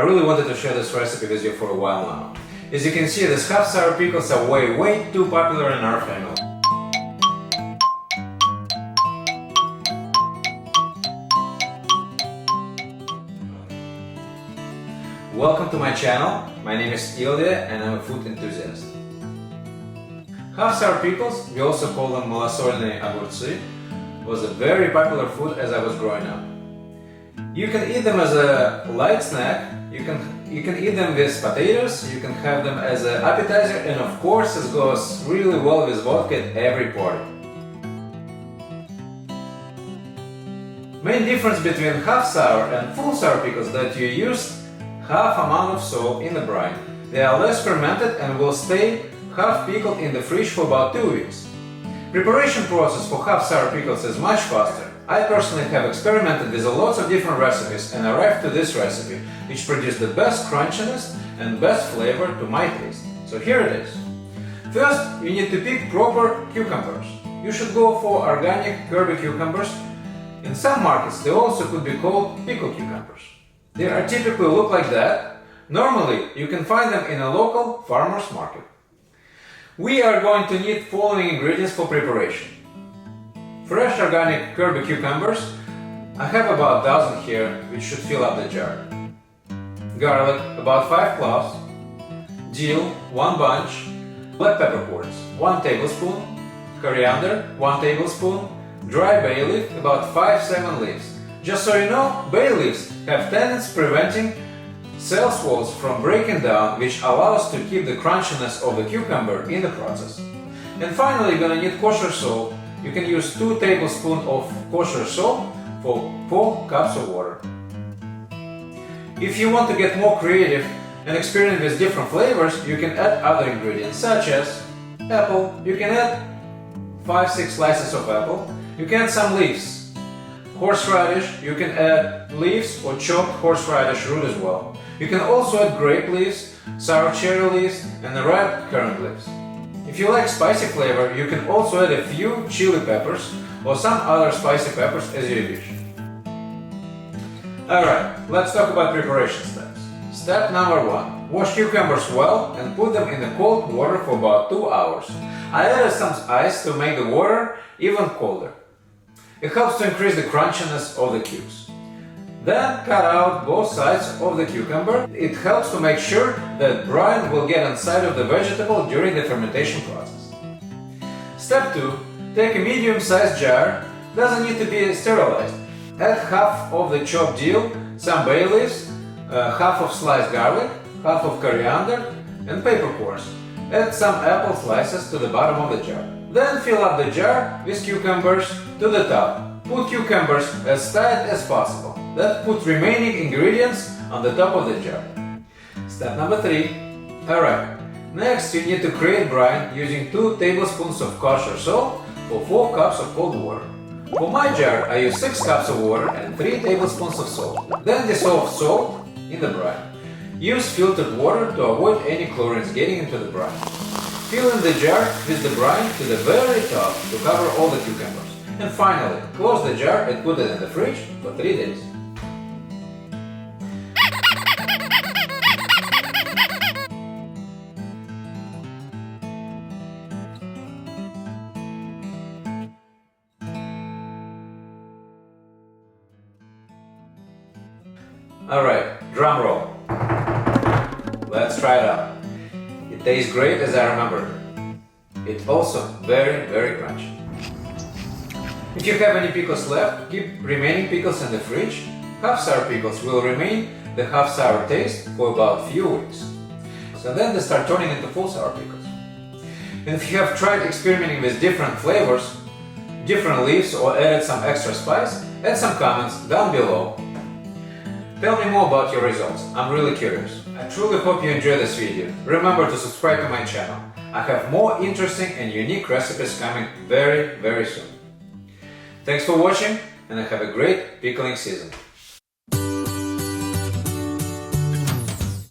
really wanted to share this recipe with you for a while now. As you can see, these half sour pickles are way too popular in our family. Welcome to my channel. My name is Ilya and I'm a food enthusiast. Half sour pickles, we also call them малосольные огурцы, was a very popular food as I was growing up. You can eat them as a light snack, you can eat them with potatoes, you can have them as an appetizer, and of course it goes really well with vodka at every party. Main difference between half sour and full sour pickles that you use half amount of salt in the brine. They are less fermented and will stay half pickled in the fridge for about 2 weeks. Preparation process for half sour pickles is much faster. I personally have experimented with lots of different recipes and arrived to this recipe, which produced the best crunchiness and best flavor to my taste. So here it is. First, you need to pick proper cucumbers. You should go for organic Kirby cucumbers. In some markets they also could be called pickled cucumbers. They are typically look like that. Normally you can find them in a local farmer's market. We are going to need following ingredients for preparation. Fresh organic Kirby cucumbers, I have about 1,000 here, which should fill up the jar. Garlic, about 5 cloves. Dill, 1 bunch. Black peppercorns, 1 tablespoon. Coriander, 1 tablespoon. Dry bay leaf, about 5-7 leaves. Just so you know, bay leaves have tendency preventing cell walls from breaking down, which allows to keep the crunchiness of the cucumber in the process. And finally, you're gonna need kosher salt. You can use 2 tablespoons of kosher salt for 4 cups of water. If you want to get more creative and experiment with different flavors, you can add other ingredients such as apple. You can add 5-6 slices of apple. You can add some leaves. Horseradish, you can add leaves or chopped horseradish root as well. You can also add grape leaves, sour cherry leaves, and the red currant leaves. If you like spicy flavor, you can also add a few chili peppers or some other spicy peppers as you wish. Alright, let's talk about preparation steps. Step number 1. Wash cucumbers well and put them in the cold water for about 2 hours. I added some ice to make the water even colder. It helps to increase the crunchiness of the cubes. Then cut out both sides of the cucumber. It helps to make sure that brine will get inside of the vegetable during the fermentation process. Step 2. Take a medium-sized jar. Doesn't need to be sterilized. Add half of the chopped dill, some bay leaves, half of sliced garlic, half of coriander, and peppercorns. Add some apple slices to the bottom of the jar. Then fill up the jar with cucumbers to the top. Put cucumbers as tight as possible. Then put remaining ingredients on the top of the jar. Step number 3. Alright, next you need to create brine using 2 tablespoons of kosher salt for 4 cups of cold water. For my jar, I use 6 cups of water and 3 tablespoons of salt. Then dissolve salt in the brine. Use filtered water to avoid any chlorines getting into the brine. Fill in the jar with the brine to the very top to cover all the cucumbers. And finally, close the jar and put it in the fridge for 3 days. Alright, drum roll. Let's try it out. It tastes great as I remember. It's also very crunchy. If you have any pickles left, keep remaining pickles in the fridge. Half sour pickles will remain the half sour taste for about few weeks. So then they start turning into full sour pickles. And if you have tried experimenting with different flavors, different leaves, or added some extra spice, add some comments down below. Tell me more about your results. I'm really curious. I truly hope you enjoyed this video. Remember to subscribe to my channel. I have more interesting and unique recipes coming very soon. Thanks for watching and have a great pickling season.